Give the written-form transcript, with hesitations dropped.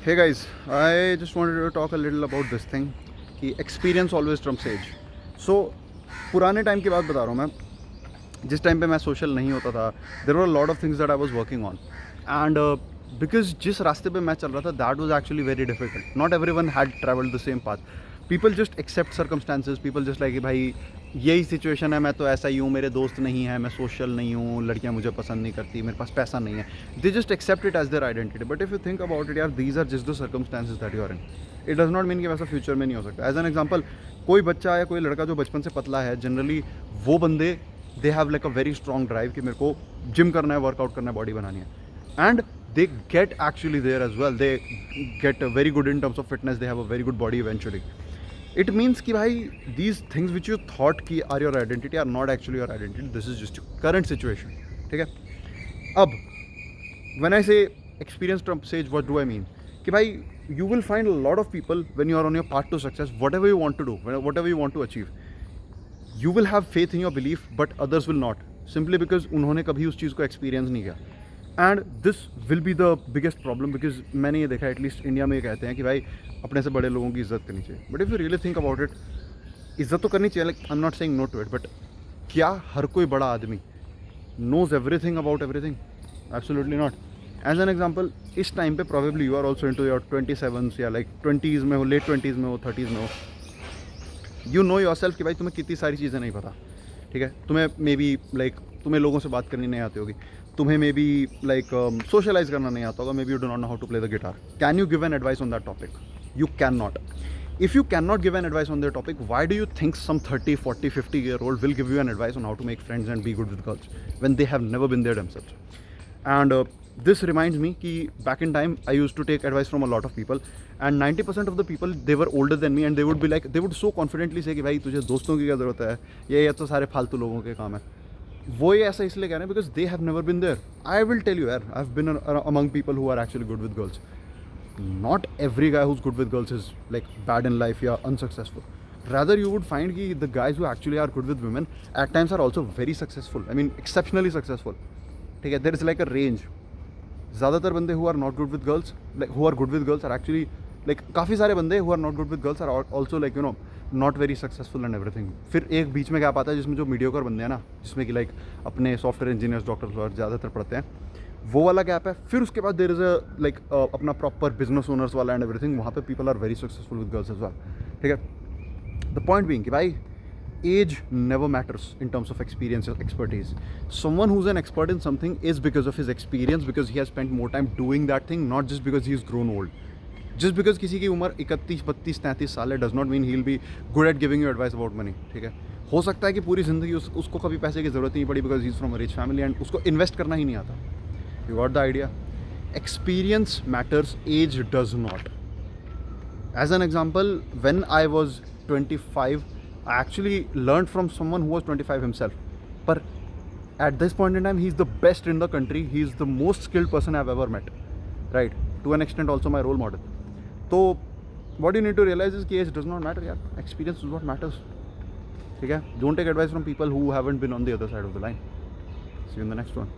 Hey guys, I just wanted to talk a little about this thing कि experience always trumps age. So पुराने time की बात बता रहा हूँ मैं, जिस टाइम पे मैं सोशल नहीं होता था, there were a lot of things that I was working on and because जिस रास्ते पे मैं चल रहा था that was actually very difficult. Not everyone had traveled the same path. People just accept circumstances. People just like कि भाई यही सिचुएशन है, मैं तो ऐसा ही हूँ, मेरे दोस्त नहीं है, मैं सोशल नहीं हूँ, लड़कियाँ मुझे पसंद नहीं करती, मेरे पास पैसा नहीं है. They just accept it as their identity. But if you think about it यार, these are just the circumstances that you are in. It does not mean कि वैसा फ्यूचर में नहीं हो सकता. As an example, कोई बच्चा या कोई लड़का जो बचपन से पतला है, जनरली वो बंदे they have like a very strong drive कि मेरे को जिम करना है, वर्कआउट करना है, बॉडी बनानी है. And they get actually there as well. They get very good in terms of fitness. They have a very good body eventually. It means कि भाई these things which you thought कि are your identity are not actually your identity. This is just your current situation. ठीक है. अब when I say experience trumps age, what do I mean? कि भाई you will find a lot of people when you are on your path to success, whatever you want to do, whatever you want to achieve, you will have faith in your belief, but others will not, simply because उन्होंने कभी उस चीज़ को experience नहीं किया. And this will be the biggest problem because मैंने ये देखा, at least India में ये कहते हैं कि भाई अपने से बड़े लोगों की इज्जत करनी चाहिए. But if you really think about it, इज्जत तो करनी चाहिए, like I am not saying no to it, but क्या हर कोई बड़ा आदमी knows everything about everything? Absolutely not. As an example, इस टाइम पे probably you are also into your 27 या लाइक 20s में हो, लेट 20s में हो, 30s में हो. यू नो योर सेल्फ कि भाई तुम्हें कितनी सारी चीज़ें नहीं पता. ठीक है, तुम्हें मे बी लाइक तुम्हें लोगों से बात करनी नहीं आती होगी, तुम्हें मे बी लाइक सोशलाइज करना नहीं आता होगा, maybe you do not know how to play the guitar. Can you give an advice on that topic? You can not. If you cannot give an advice on their topic, why do you think some 30, 40, 50-year-old will give you an advice on how to make friends and be good with girls when they have never been there themselves? And this reminds me कि back in time I used to take advice from a lot of people and 90% of the people, they were older than me and they would be like, they would so confidently say कि भाई तुझे दोस्तों की क्या ज़रूरत है, ये तो सारे फालतू लोगों के काम है. वो ये ऐसा इसलिए कह रहे हैं because they have never been there. I will tell you यार, I have been among people who are actually good with girls. Not every guy who's good with girls is like bad in life या unsuccessful. Rather you would find कि the guys who actually are good with women at times are also very successful. I mean exceptionally successful. ठीक है, there is like a range. ज़्यादातर बंदे who are not good with girls, like who are good with girls are actually like काफ़ी सारे बंदे who are not good with girls are also like you know not very successful and everything. फिर एक बीच में gap आता है जिसमें जो मीडियोकर बंदे हैं ना, जिसमें कि लाइक अपने सॉफ्टवेयर इंजीनियर्स, डॉक्टर्स और ज़्यादातर पढ़ते हैं, वो वाला गैप है. फिर उसके बाद देयर इज़ अ लाइक अपना प्रॉपर बिजनेस ओनर्स वाला एंड एवरीथिंग, वहाँ पे people are very successful with girls as well. ठीक है. द पॉइंट बीइंग कि भाई age never matters in terms of experience or expertise. Someone who's an expert in something is because of his experience, because he has spent more time doing that thing, not just because he's grown old. Just because किसी की उम्र 31, 32, 33 साल है does not mean he'll be good at giving you advice about money. ठीक है, हो सकता है कि पूरी ज़िंदगी उसको कभी पैसे की ज़रूरत नहीं पड़ी because he's from a rich family and उसको इन्वेस्ट करना ही नहीं आता. You got the idea? Experience matters, age does not. As an example, when I was 25, I actually learned from someone who was 25 himself. But at this point in time, he's the best in the country. He's the most skilled person I've ever met. Right? To an extent, also my role model. So, what you need to realize is that age does not matter. Yeah? Experience is what matters. Okay? Don't take advice from people who haven't been on the other side of the line. See you in the next one.